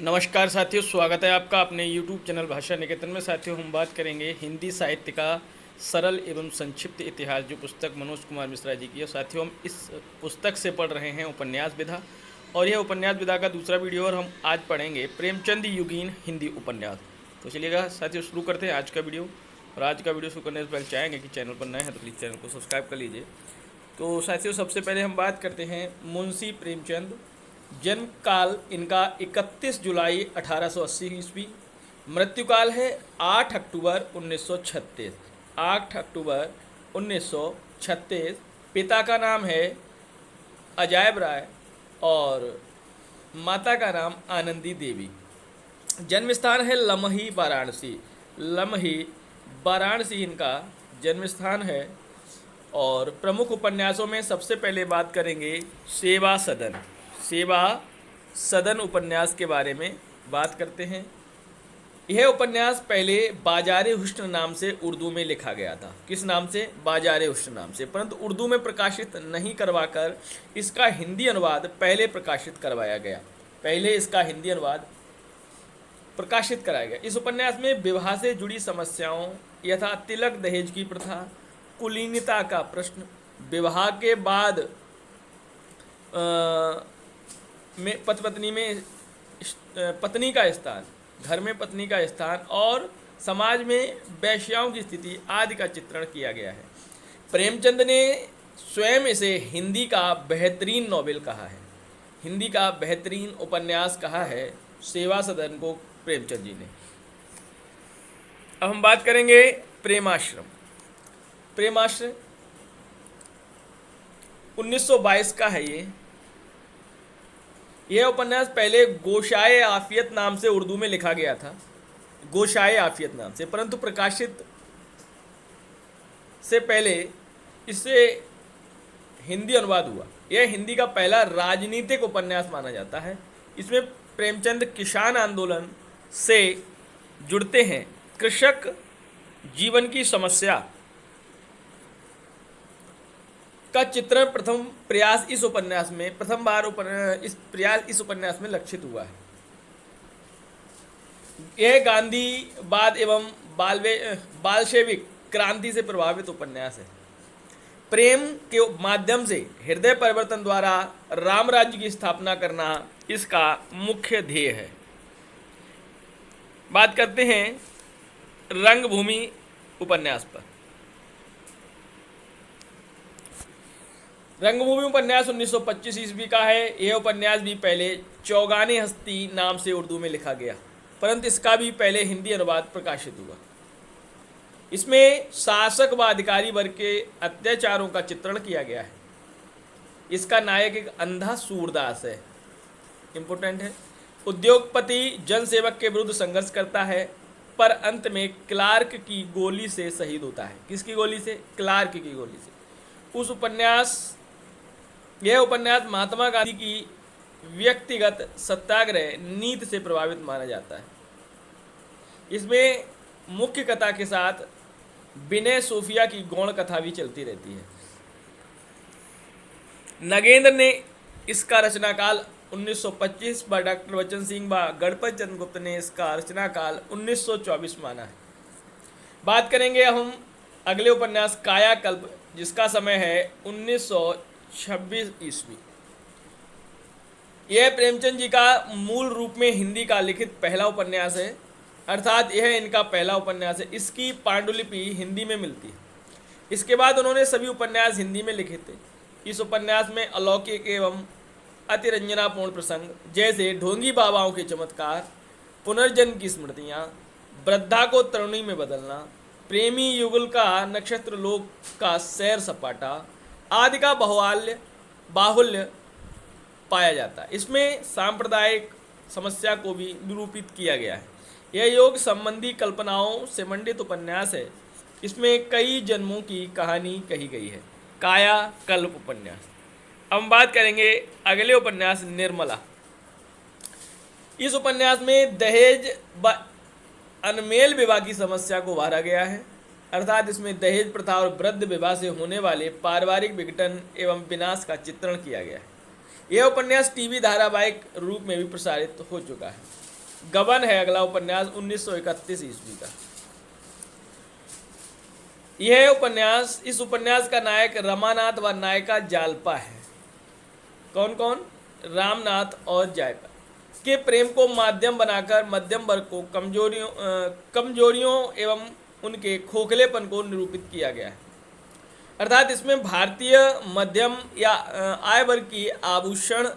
नमस्कार साथियों, स्वागत है आपका अपने YouTube चैनल भाषा निकेतन में। साथियों, हम बात करेंगे हिंदी साहित्य का सरल एवं संक्षिप्त इतिहास, जो पुस्तक मनोज कुमार मिश्रा जी की है। साथियों, हम इस पुस्तक से पढ़ रहे हैं उपन्यास विधा, और यह उपन्यास विधा का दूसरा वीडियो, और हम आज पढ़ेंगे प्रेमचंद युगीन हिंदी उपन्यास। तो चलिएगा साथियों, शुरू करते हैं आज का वीडियो। और आज का वीडियो शुरू करने से पहले चाहेंगे कि चैनल पर नए हैं तो प्लीज़ चैनल को सब्सक्राइब कर लीजिए। तो साथियों, सबसे पहले हम बात करते हैं मुंशी प्रेमचंद। जन्म काल इनका 31 जुलाई 1880 ईस्वी। मृत्युकाल है 8 अक्टूबर 1936। 8 अक्टूबर 1936। पिता का नाम है अजायब राय और माता का नाम आनंदी देवी। जन्म स्थान है लमही वाराणसी। लमही वाराणसी इनका जन्म स्थान है। और प्रमुख उपन्यासों में सबसे पहले बात करेंगे सेवा सदन। सेवा सदन उपन्यास के बारे में बात करते हैं। यह उपन्यास पहले बाजारे हुस्न नाम से उर्दू में लिखा गया था। किस नाम से? बाजारे हुस्न नाम से। परंतु उर्दू में प्रकाशित नहीं करवाकर इसका हिंदी अनुवाद पहले प्रकाशित करवाया गया। पहले इसका हिंदी अनुवाद प्रकाशित कराया गया। इस उपन्यास में विवाह से जुड़ी समस्याओं यथा तिलक दहेज की प्रथा, कुलीनता का प्रश्न, विवाह के बाद में पत्नी में पत्नी का स्थान, घर में पत्नी का स्थान और समाज में वेश्याओं की स्थिति आदि का चित्रण किया गया है। प्रेमचंद ने स्वयं इसे हिंदी का बेहतरीन नॉवेल कहा है, हिंदी का बेहतरीन उपन्यास कहा है सेवा सदन को प्रेमचंद जी ने। अब हम बात करेंगे प्रेमाश्रम। प्रेमाश्रम 1922 का है। यह उपन्यास पहले गोशाए आफियत नाम से उर्दू में लिखा गया था, गोशाए आफियत नाम से, परंतु प्रकाशित से पहले इससे हिंदी अनुवाद हुआ। यह हिंदी का पहला राजनीतिक उपन्यास माना जाता है। इसमें प्रेमचंद किसान आंदोलन से जुड़ते हैं। कृषक जीवन की समस्या का चित्रण प्रथम प्रयास इस उपन्यास में इस उपन्यास में लक्षित हुआ है। यह गांधीवाद एवं बाल्शेविक क्रांति से प्रभावित उपन्यास है। प्रेम के माध्यम से हृदय परिवर्तन द्वारा राम राज्य की स्थापना करना इसका मुख्य ध्येय है। बात करते हैं रंगभूमि उपन्यास पर। रंगभूमि उपन्यास 1925 ईस्वी का है। यह उपन्यास भी पहले चौगाने हस्ती नाम से उर्दू में लिखा गया, परंतु इसका भी पहले हिंदी अनुवाद प्रकाशित हुआ। इसमें शासक व अधिकारी वर्ग के अत्याचारों का चित्रण किया गया है। इसका नायक एक अंधा सूरदास है, इम्पोर्टेंट है। उद्योगपति जनसेवक के विरुद्ध संघर्ष करता है, पर अंत में क्लार्क की गोली से शहीद होता है। किसकी गोली से? क्लार्क की गोली से। यह उपन्यास महात्मा गांधी की व्यक्तिगत सत्याग्रह नीति से प्रभावित माना जाता है। इसमें मुख्य कथा के साथ विनय सोफिया की गौण कथा भी चलती रहती है। नगेंद्र ने इसका रचनाकाल 1925 व डॉक्टर वचन सिंह व गणपत चंद्र गुप्त ने इसका रचनाकाल 1924 माना है। बात करेंगे हम अगले उपन्यास कायाकल्प, जिसका समय है 1926 ईस्वी। यह प्रेमचंद जी का मूल रूप में हिंदी का लिखित पहला उपन्यास है, अर्थात यह इनका पहला उपन्यास है। इसकी पांडुलिपि हिंदी में मिलती है। इसके बाद उन्होंने सभी उपन्यास हिंदी में लिखे थे। इस उपन्यास में अलौकिक एवं अतिरंजनापूर्ण प्रसंग जैसे ढोंगी बाबाओं के चमत्कार, पुनर्जन्म की स्मृतियाँ, वृद्धा को तरुणी में बदलना, प्रेमी युगल का नक्षत्र लोक का सैर सपाटा आदि का बाहुल्य पाया जाता है। इसमें सांप्रदायिक समस्या को भी निरूपित किया गया है। यह योग संबंधी कल्पनाओं से मंडित उपन्यास है। इसमें कई जन्मों की कहानी कही गई है। कायाकल्प उपन्यास। अब हम बात करेंगे अगले उपन्यास निर्मला। इस उपन्यास में दहेज व अनमेल विवाह की समस्या को उभारा गया है, अर्थात इसमें दहेज प्रथा और वृद्ध विवाह से होने वाले पारिवारिक विघटन एवं विनाश का चित्रण किया गया है। यह उपन्यास टीवी धारावाहिक रूप में भी प्रसारित हो चुका है। गबन है अगला उपन्यास 1931 ईस्वी का। यह उपन्यास, इस उपन्यास का नायक रमानाथ व नायिका जालपा है। कौन कौन? रामनाथ और जायपा के प्रेम को माध्यम बनाकर मध्यम वर्ग को कमजोरियों एवं उनके खोखलेपन को निरूपित किया गया है। अर्थात इसमें भारतीय मध्यम या आय वर्ग की आभूषण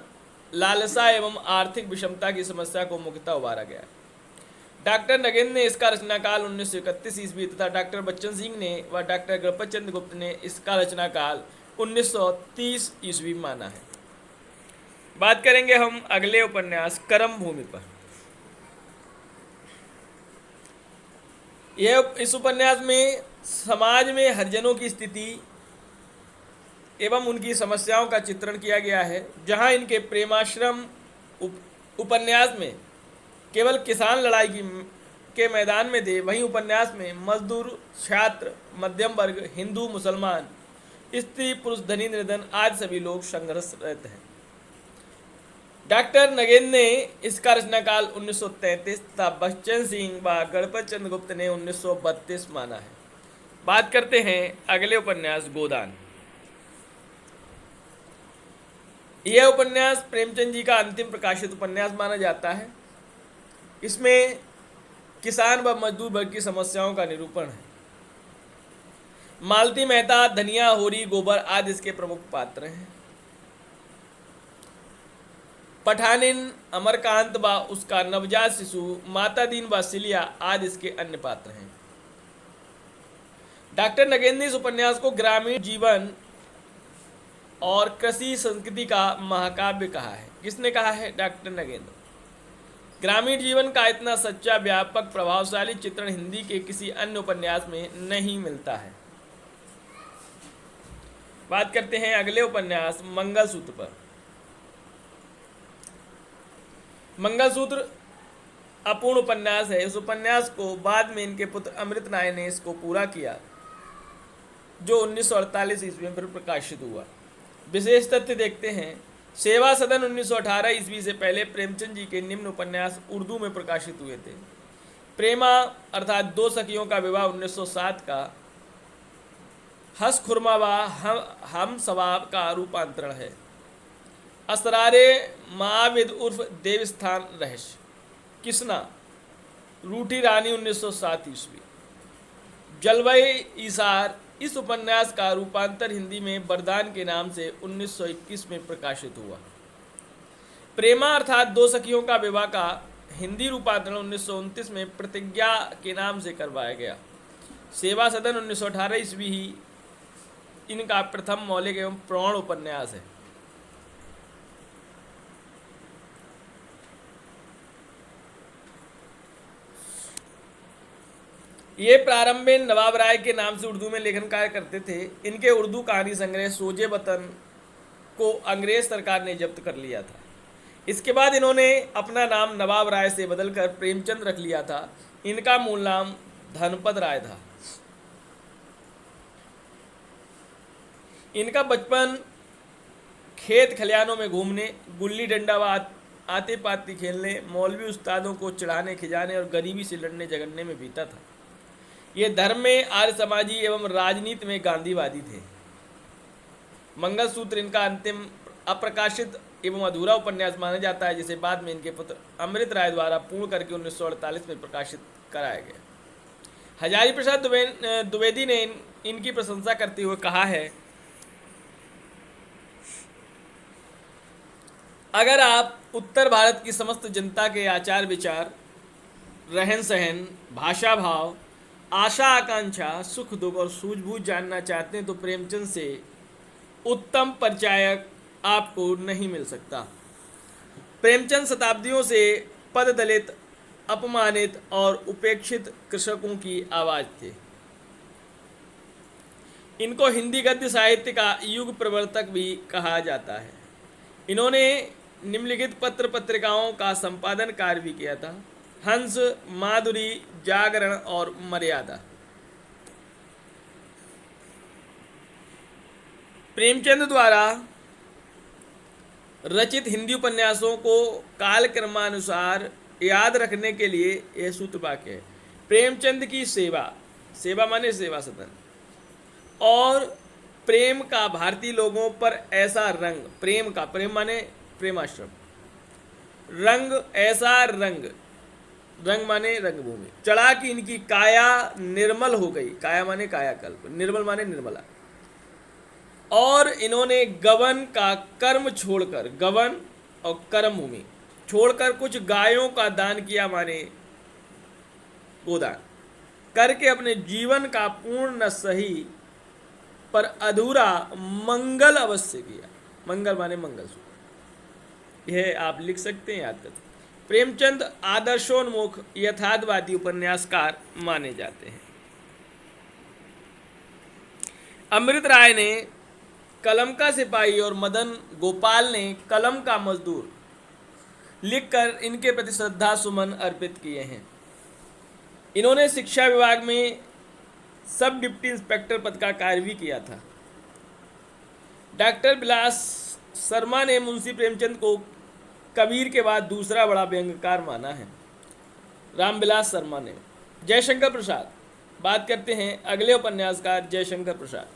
लालसा एवं आर्थिक विषमता की समस्या को मुख्यतः उभारा गया है। डॉक्टर नगेंद्र ने इसका रचनाकाल 1931 ईस्वी तथा डॉक्टर बच्चन सिंह ने व डॉक्टर गणपत चंद्र गुप्त ने इसका रचनाकाल 1930 ईस्वी माना है। बात करेंगे हम अगले उपन्यास कर्म भूमि पर। यह इस उपन्यास में समाज में हरिजनों की स्थिति एवं उनकी समस्याओं का चित्रण किया गया है। जहां इनके प्रेमाश्रम उपन्यास में केवल किसान लड़ाई के मैदान में थे, वहीं उपन्यास में मजदूर, छात्र, मध्यम वर्ग, हिंदू, मुसलमान, स्त्री, पुरुष, धनी, निर्धन आदि सभी लोग संघर्षरत हैं। डॉक्टर नगेंद्र ने इसका रचनाकाल 1933 तथा बच्चन सिंह व गणपत चंद्र गुप्त ने 1932 माना है। बात करते हैं अगले उपन्यास गोदान। यह उपन्यास प्रेमचंद जी का अंतिम प्रकाशित उपन्यास माना जाता है। इसमें किसान व मजदूर वर्ग की समस्याओं का निरूपण है। मालती मेहता, धनिया, होरी, गोबर आदि इसके प्रमुख पात्र हैं। पठानिन, अमरकांत व उसका नवजात शिशु, माता दीन व सिलिया आदि इसके अन्य पात्र हैं। डॉक्टर नगेंद्र ने इस उपन्यास को ग्रामीण जीवन और कृषि संस्कृति का महाकाव्य कहा है। किसने कहा है? डॉक्टर नगेंद्र। ग्रामीण जीवन का इतना सच्चा, व्यापक, प्रभावशाली चित्रण हिंदी के किसी अन्य उपन्यास में नहीं मिलता है। बात करते हैं अगले उपन्यास मंगलसूत्र पर। मंगलसूत्र अपूर्ण उपन्यास है। इस उपन्यास को बाद में इनके पुत्र अमृत राय ने इसको पूरा किया, जो 1948 ईस्वी में फिर प्रकाशित हुआ। विशेष तथ्य देखते हैं। सेवा सदन 1918 ईस्वी से पहले प्रेमचंद जी के निम्न उपन्यास उर्दू में प्रकाशित हुए थे। प्रेमा अर्थात दो सखियों का विवाह 1907 का, हस खुरमा व हम सवाब का रूपांतरण है। असरारे माविद उर्फ देवस्थान रहस्य, किसना, रूठी रानी 1907 ईस्वी। जलवई ईसार, इस उपन्यास का रूपांतर हिंदी में बरदान के नाम से 1921 में प्रकाशित हुआ। प्रेमा अर्थात दो सखियों का विवाह का हिंदी रूपांतरण 1929 में प्रतिज्ञा के नाम से करवाया गया। सेवा सदन 1918 ईस्वी ही इनका प्रथम मौलिक एवं प्रौढ़ उपन्यास है। ये प्रारंभ में नवाब राय के नाम से उर्दू में लेखन कार्य करते थे। इनके उर्दू कहानी संग्रह सोजे वतन को अंग्रेज सरकार ने जब्त कर लिया था। इसके बाद इन्होंने अपना नाम नवाब राय से बदलकर प्रेमचंद रख लिया था। इनका मूल नाम धनपत राय था। इनका बचपन खेत खलिहानों में घूमने, गुल्ली डंडा व आते पाती खेलने, मौलवी उस्तादों को चढ़ाने खिजाने और गरीबी से लड़ने झगड़ने में बीता था। ये धर्म में आर्य समाजी एवं राजनीति में गांधीवादी थे। मंगलसूत्र इनका अंतिम अप्रकाशित एवं अधूरा उपन्यास माना जाता है, जिसे बाद में इनके पुत्र अमृत राय द्वारा पूर्ण करके 1948 में प्रकाशित कराया गया। हजारी प्रसाद द्विवेदी ने इनकी प्रशंसा करते हुए कहा है, अगर आप उत्तर भारत की समस्त जनता के आचार विचार, रहन सहन, भाषा भाव, आशा आकांक्षा, सुख दुख और सूझबूझ जानना चाहते हैं तो प्रेमचंद से उत्तम परिचायक आपको नहीं मिल सकता। प्रेमचंद शताब्दियों से पद दलित, अपमानित और उपेक्षित कृषकों की आवाज थे। इनको हिंदी गद्य साहित्य का युग प्रवर्तक भी कहा जाता है। इन्होंने निम्नलिखित पत्र पत्रिकाओं का संपादन कार्य भी किया था: हंस, माधुरी, जागरण और मर्यादा। प्रेमचंद द्वारा रचित हिंदी उपन्यासों को कालक्रमानुसार याद रखने के लिए यह सूत्र वाक्य है। प्रेमचंद की सेवा, सेवा माने सेवा सदन, और प्रेम का भारतीय लोगों पर ऐसा रंग, प्रेम का, प्रेम माने प्रेमाश्रम, रंग ऐसा रंग, रंग माने रंगभूमि, चढ़ा कि इनकी काया निर्मल हो गई, काया माने कायाकल्प, निर्मल माने निर्मला, और इन्होंने गवन का कर्म छोड़कर, गवन और कर्म भूमि छोड़कर कुछ गायों का दान किया, माने गोदान करके अपने जीवन का पूर्ण सही पर अधूरा मंगल अवश्य किया। मंगल माने मंगलसूत्र, यह आप लिख सकते हैं, याद कर सकते हैं। प्रेमचंद आदर्शोन्मुख यथार्थवादी उपन्यासकार माने जाते हैं। अमृत राय ने कलम का सिपाही और मदन गोपाल ने कलम का मजदूर लिखकर इनके प्रति श्रद्धा सुमन अर्पित किए हैं। इन्होंने शिक्षा विभाग में सब डिप्टी इंस्पेक्टर पद का कार्य भी किया था। डॉक्टर बिलास शर्मा ने मुंशी प्रेमचंद को कबीर के बाद दूसरा बड़ा व्यंग्यकार माना है, रामविलास शर्मा ने। जयशंकर प्रसाद, बात करते हैं अगले उपन्यासकार जयशंकर प्रसाद।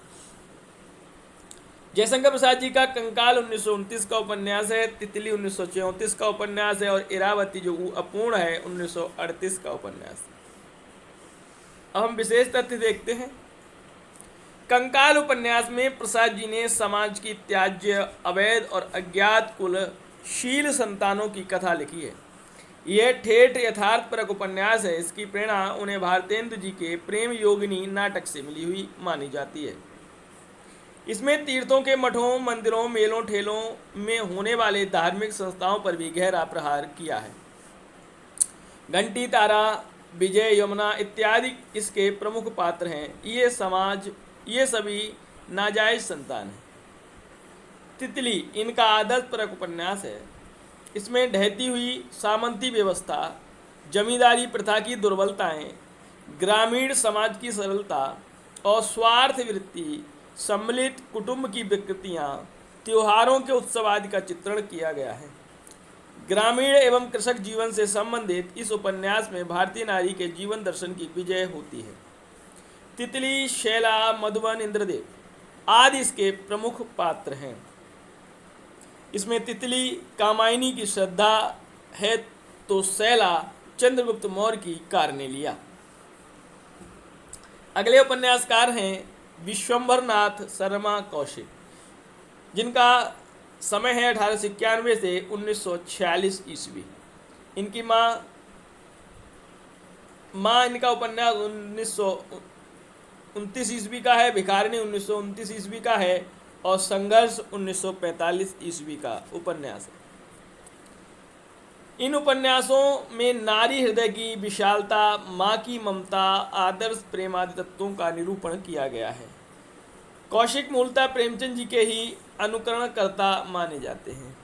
जयशंकर प्रसाद जी का कंकाल 1929 का उपन्यास है, तितली 1934 का उपन्यास है, और इरावती जो अपूर्ण है 1938 का उपन्यास है। अब हम विशेष तथ्य देखते हैं। कंकाल उपन्यास में प्रसाद जी ने समाज की त्याज्य, अवैध और अज्ञात कुलशील संतानों की कथा लिखी है। यह ठेठ यथार्थपरक उपन्यास है। इसकी प्रेरणा उन्हें भारतेंदु जी के प्रेम योगिनी नाटक से मिली हुई मानी जाती है। इसमें तीर्थों के मठों, मंदिरों, मेलों, ठेलों में होने वाले धार्मिक संस्थाओं पर भी गहरा प्रहार किया है। घंटी, तारा, विजय, यमुना इत्यादि इसके प्रमुख पात्र हैं। ये सभी नाजायज संतान हैं। तितली इनका आदर्शपरक उपन्यास है। इसमें ढहती हुई सामंती व्यवस्था, जमींदारी प्रथा की दुर्बलताएं, ग्रामीण समाज की सरलता और स्वार्थ वृत्ति सम्मिलित कुटुंब की विकृतियां, त्योहारों के उत्सव आदि का चित्रण किया गया है। ग्रामीण एवं कृषक जीवन से संबंधित इस उपन्यास में भारतीय नारी के जीवन दर्शन की विजय होती है। तितली, शैला, मधुबन, इंद्रदेव आदि इसके प्रमुख पात्र हैं। इसमें तितली कामायनी की श्रद्धा है, तो शैला चंद्रगुप्त मौर्य की कारनेलिया। अगले उपन्यासकार हैं विश्वंभर नाथ शर्मा कौशिक, जिनका समय है 1891 से 1946 ईस्वी। इनकी माँ इनका उपन्यास 1929 ईस्वी का है, भिखारिणी 1929 ईस्वी का है, और संघर्ष 1945 ईस्वी का उपन्यास है। इन उपन्यासों में नारी हृदय की विशालता, माँ की ममता, आदर्श प्रेम आदि तत्वों का निरूपण किया गया है। कौशिक मूलतः प्रेमचंद जी के ही अनुकरणकर्ता माने जाते हैं।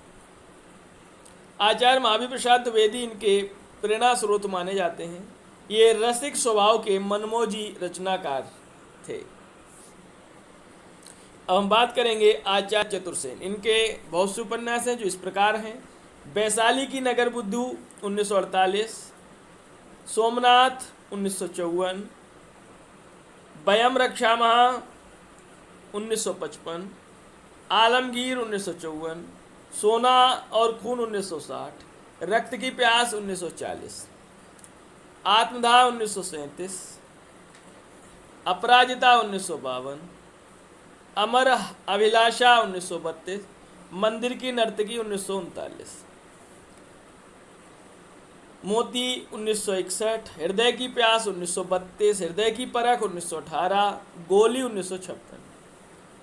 आचार्य महावीर प्रसाद द्विवेदी इनके प्रेरणा स्रोत माने जाते हैं। ये रसिक स्वभाव के मनमोजी रचनाकार थे। अब हम बात करेंगे आचार्य चतुर्सेन। इनके बहुत से उपन्यास हैं जो इस प्रकार हैं। वैशाली की नगर बुद्धू 1948, सोमनाथ 1954, वयम रक्षा महा 1955, आलमगीर 1954, सोना और खून 1960, रक्त की प्यास 1940, आत्मदाह 1937, अपराजिता 1952, अमर अभिलाषा 1932, मंदिर की नर्तकी 1939, मोती 1961, हृदय की प्यास 1932, हृदय की परख 1918, गोली 1956,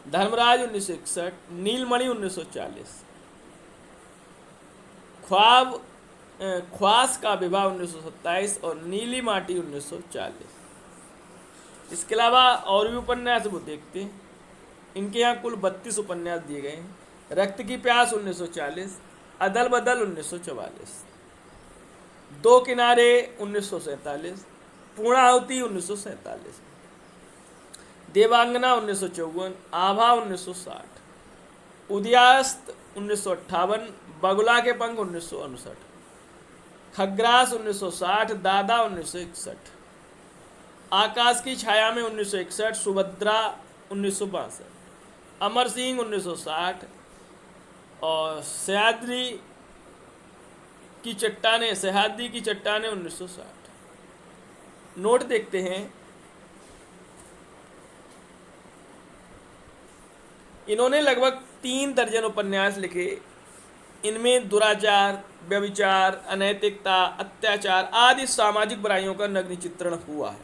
धर्मराज 1961, नीलमणि 1940, ख्वास का विवाह 1927 और नीली माटी 1940। इसके अलावा और भी उपन्यास वो देखते हैं। इनके यहाँ कुल 32 उपन्यास दिए गए हैं। रक्त की प्यास 1940, अदल बदल 1944, दो किनारे 1947, पूर्णाहुति 1947, देवांगना 1954, आभा 1960, उदयास्त 1958, बगुला के पंख 1959, खग्रास 1960, दादा 1961, आकाश की छाया में 1961, सुभद्रा 1962, अमर सिंह 1960 और सह्याद्री की चट्टानें 1960। नोट देखते हैं। इन्होंने लगभग 3 दर्जन उपन्यास लिखे। इनमें दुराचार, व्यभिचार, अनैतिकता, अत्याचार आदि सामाजिक बुराइयों का नग्न चित्रण हुआ है।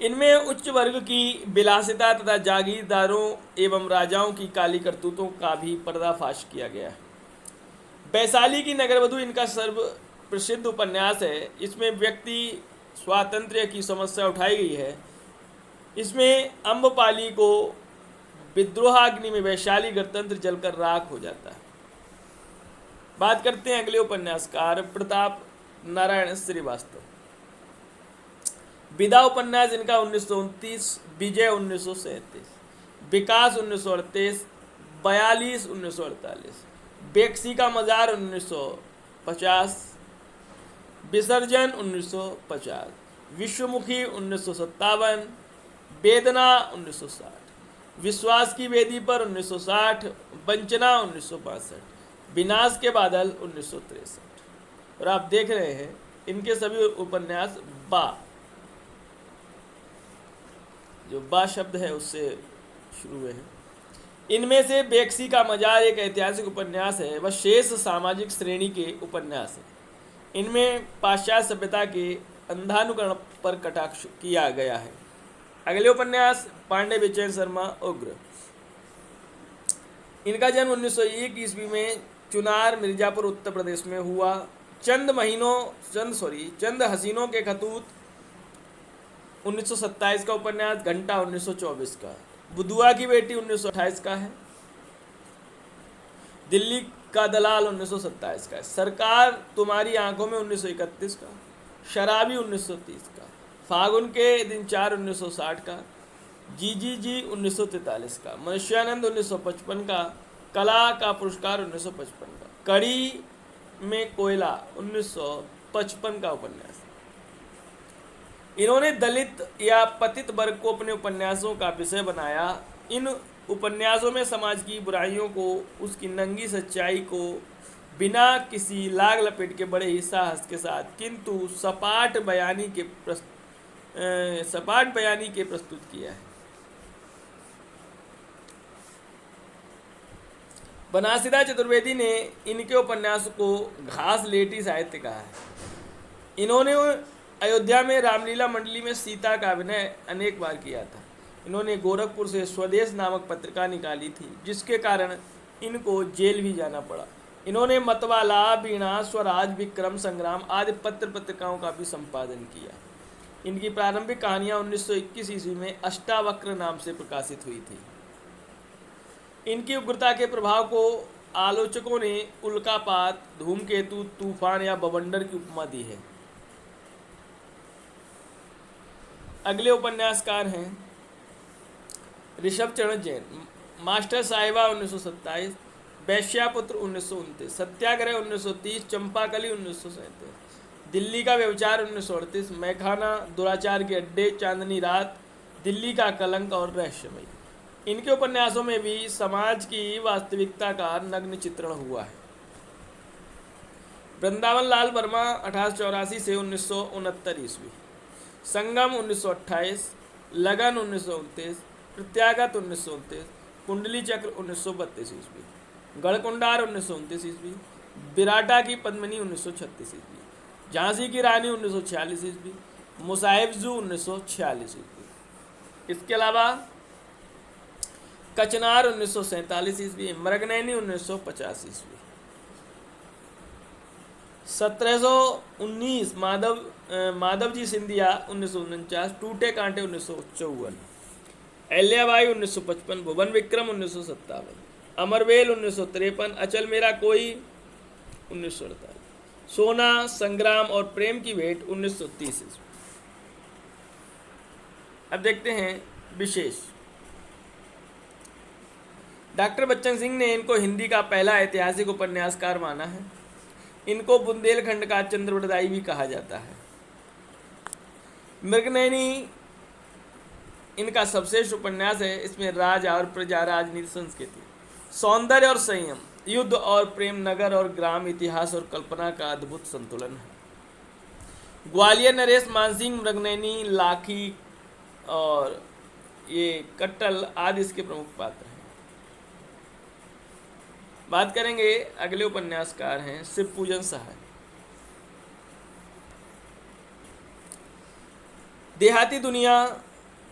इनमें उच्च वर्ग की विलासिता तथा जागीरदारों एवं राजाओं की काली करतूतों का भी पर्दाफाश किया गया है। वैशाली की नगरवधु इनका सर्व प्रसिद्ध उपन्यास है। इसमें व्यक्ति स्वातंत्र्य की समस्या उठाई गई है। इसमें अम्बपाली को विद्रोहाग्नि में वैशाली गणतंत्र जलकर राख हो जाता है। बात करते हैं अगले उपन्यासकार प्रताप नारायण श्रीवास्तव। विदा उपन्यास इनका 1929, विजय 1937, विकास 1938, 42 1948, बेक्सी का मजार 1950, विसर्जन 1950, विश्वमुखी 1957, वेदना 1960, विश्वास की वेदी पर 1960, वंचना 1962, विनाश के बादल 1963। और आप देख रहे हैं इनके सभी उपन्यास जो बा शब्द है उससे शुरू हुए हैं। इनमें से बेक्सी का मजार एक ऐतिहासिक उपन्यास है। वह शेष सामाजिक श्रेणी के उपन्यास है। इनमें पाश्चात्य सभ्यता के अंधानुकरण पर कटाक्ष किया गया है। अगले उपन्यास पांडे बेचैन शर्मा उग्र। इनका जन्म 1901 ईस्वी में चुनार मिर्जापुर उत्तर प्रदेश में हुआ। चंद हसीनों के खतूत 1927 का उपन्यास, घंटा 1924 का, बुधुआ की बेटी 1928 का है, दिल्ली का दलाल 1927 का है, सरकार तुम्हारी आंखों में 1931 का, शराबी 1930 का, फागुन के दिन 4 1960 का, जी 1943 का, मनुष्यानंद 1955 का, कला का पुरस्कार 1955 का, कड़ी में कोयला 1955 का उपन्यास। इन्होंने दलित या पतित वर्ग को अपने उपन्यासों का विषय बनाया। इन उपन्यासों में समाज की बुराइयों को, उसकी नंगी सच्चाई को बिना किसी लाग लपेट के बड़े ही साहस के साथ किंतु सपाट बयानी के प्रस्तुत किया है। बनासीदास चतुर्वेदी ने इनके उपन्यास को घास लेटी साहित्य कहा है। इन्होंने अयोध्या में रामलीला मंडली में सीता का अभिनय अनेक बार किया था। इन्होंने गोरखपुर से स्वदेश नामक पत्रिका निकाली थी, जिसके कारण इनको जेल भी जाना पड़ा। इन्होंने मतवाला, वीणा, स्वराज, विक्रम, संग्राम आदि पत्रिकाओं का भी संपादन किया। इनकी प्रारंभिक कहानियां 1921 ईस्वी में अष्टावक्र नाम से प्रकाशित हुई थी। इनकी उग्रता के प्रभाव को आलोचकों ने उल्कापात, धूमकेतु, तूफान या बवंडर की उपमा दी है। अगले उपन्यासकार हैं ऋषभ चरण जैन। मास्टर साहिबा 1927, वैश्यापुत्र 1929, सत्याग्रह 1930, चंपाकली 1937, दिल्ली का व्यभिचार 1938, मैखाना, दुराचार के अड्डे, चांदनी रात, दिल्ली का कलंक और रहस्यमयी। इनके उपन्यासों में भी समाज की वास्तविकता का नग्न चित्रण हुआ है। वृंदावन लाल वर्मा 1884 से 1969 ईस्वी, संगम 1928, लगन 1929, प्रत्यागत 1929, कुंडली चक्र 1932 ईस्वी, गढ़कुंडार 1929 ईस्वी, विराटा की पद्मिनी 1936 ईस्वी, झांसी की रानी 1946 ईस्वी, मुसाहिबजू 1946 ईस्वी। इसके अलावा कचनार 1947 ईस्वी, मृगनैनी 1950 ईस्वी, 1719 माधवजी सिंधिया 1949, टूटे कांटे 1954, अहल्याबाई 1955, भुवन विक्रम 1957, अमरवेल 1953, अचल मेरा कोई 1948, सोना, संग्राम और प्रेम की भेंट 1930 ईस्वी। अब देखते हैं विशेष। डॉक्टर बच्चन सिंह ने इनको हिंदी का पहला ऐतिहासिक उपन्यासकार माना है। इनको बुंदेलखंड का चंद्रवरदाई भी कहा जाता है। मृगनयनी इनका सर्वश्रेष्ठ उपन्यास है। इसमें राजा और प्रजा, राजनीति, संस्कृति, सौंदर्य और संयम, युद्ध और प्रेम, नगर और ग्राम, इतिहास और कल्पना का अद्भुत संतुलन है। ग्वालियर नरेश, मानसिंह, मृगनयनी, लाखी और ये कट्टल आदि इसके प्रमुख पात्र हैं। बात करेंगे अगले उपन्यासकार हैं शिवपूजन सहाय। देहाती दुनिया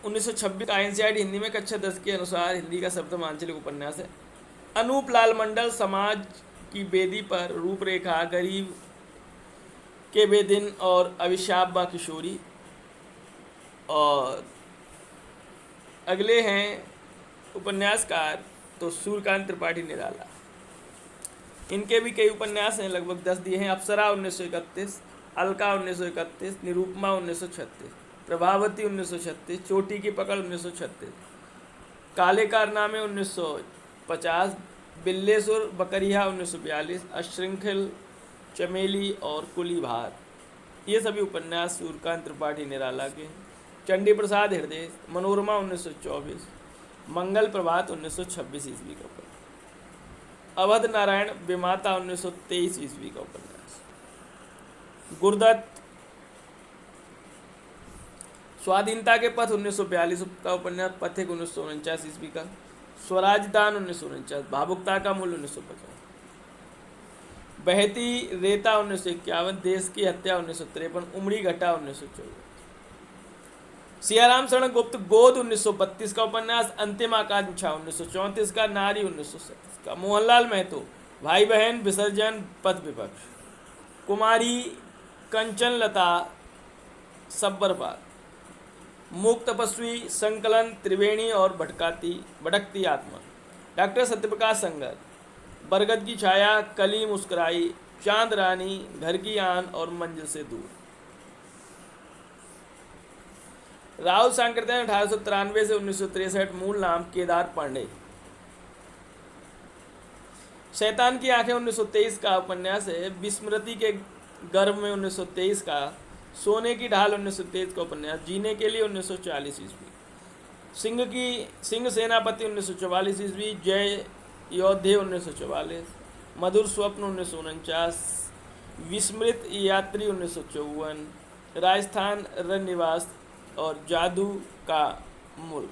1926 का एनसीईआरटी हिंदी में कक्षा 10 के अनुसार हिंदी का सबसे आंचलिक उपन्यास है। अनूप लाल मंडल, समाज की बेदी पर, रूपरेखा, गरीब के बेदिन और अभिशाप बा किशोरी। और अगले हैं उपन्यासकार तो सूर्यकांत त्रिपाठी निराला। इनके भी कई उपन्यास हैं, लगभग 10 दिए हैं। अप्सरा 1931, अलका 1931, निरूपमा 1936, प्रभावती 1936, चोटी की पकड़ 1936, काले कारनामे 1950, बिल्लेसुर बकरिया 1942, अश्रृंखल, चमेली और कुली भार। ये सभी उपन्यास सूर्यकांत त्रिपाठी निराला के हैं। चंडी प्रसाद हृदय, मनोरमा 1924, मंगल प्रभात 1926 ईस्वी का उपन्यास, अवध नारायण विमाता 1923 ईस्वी का उपन्यास, गुरुदत्त स्वाधीनता के पथ 1942 का उपन्यास, पथिक 1949 ईस्वी का, स्वराजदान 1949, भावुकता का मूल्य 1950, बहती रेता 1951, देश की हत्या 1953, उमड़ी घटा 1924, सियाराम शरण गुप्त गोद 1932 का उपन्यास, अंतिम आकांक्षा 1934 का, नारी 1937 का, मोहनलाल महतो भाई बहन, विसर्जन, पद विपक्ष, कुमारी कंचन लता सब्बरपाल, मूक तपस्वी, संकलन, त्रिवेणी और भटकती आत्मा, डॉक्टर सत्यप्रकाश संगर, बरगद की छाया, कली मुस्कुराई, चांद रानी, घर की आन और मंजिल से दूर। राहुल सांकृत्यायन 1893 से 1963, मूल नाम केदार पांडे। शैतान की आंखें 1923 का उपन्यास है। विस्मृति के गर्भ में 1923 का, सोने की ढाल 1923 का उपन्यास, जीने के लिए 1940 ईस्वी, सिंह सेनापति 1944 ईस्वी, जय योद्धे 1944, मधुर स्वप्न 1949, विस्मृत यात्री 1954, राजस्थान रनिवास और जादू का मुल्क।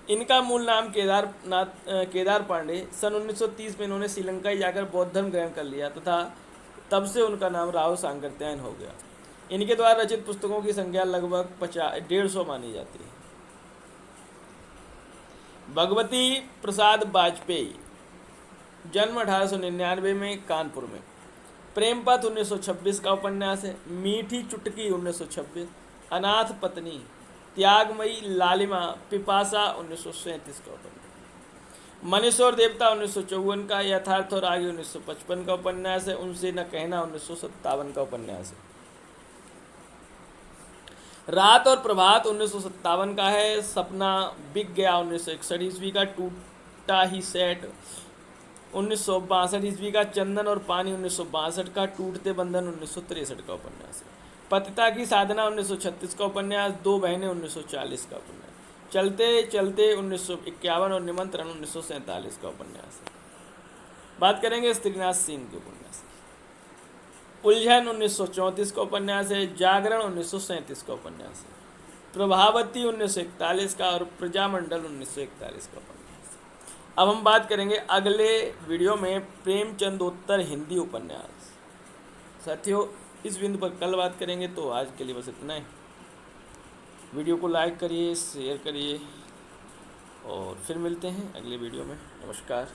इनका मूल नाम केदार पांडे। सन 1930 में इन्होंने श्रीलंका जाकर बौद्ध धर्म ग्रहण कर लिया तथा तब से उनका नाम राहुल सांकृत्यायन हो गया। इनके द्वारा रचित पुस्तकों की संख्या लगभग 150 मानी जाती है। भगवती प्रसाद वाजपेयी, जन्म 1899 में कानपुर में। प्रेमपथ 1926 का उपन्यास है। मीठी चुटकी 1926, अनाथ पत्नी, त्यागमयी लालिमा, पिपासा 1937 का उपन्यास, मनेश्वर देवता 1954 का, यथार्थ और आगे 1955 का उपन्यास है। उनसे न कहना 1957 का उपन्यास है। रात और प्रभात 1957 का है। सपना बिक गया 1961 ईस्वी का, टूटा ही सेट 1962 ईस्वी का, चंदन और पानी 1962 का, टूटते बंधन 1963 का उपन्यास है। पतिता की साधना 1936 का उपन्यास, दो बहनें 1940 का उपन्यास, चलते चलते 1951 और निमंत्रण 1947 का उपन्यास है। बात करेंगे स्त्रीनाथ सिंह के उपन्यास की। उलझन 1934 का उपन्यास है। जागरण 1937 का उपन्यास है। प्रभावती 1941 का और प्रजामंडल 1941 का उपन्यास। अब हम बात करेंगे अगले वीडियो में प्रेमचंदोत्तर हिंदी उपन्यास। साथियों, इस बिंदु पर कल बात करेंगे, तो आज के लिए बस इतना ही। वीडियो को लाइक करिए, शेयर करिए और फिर मिलते हैं अगले वीडियो में। नमस्कार।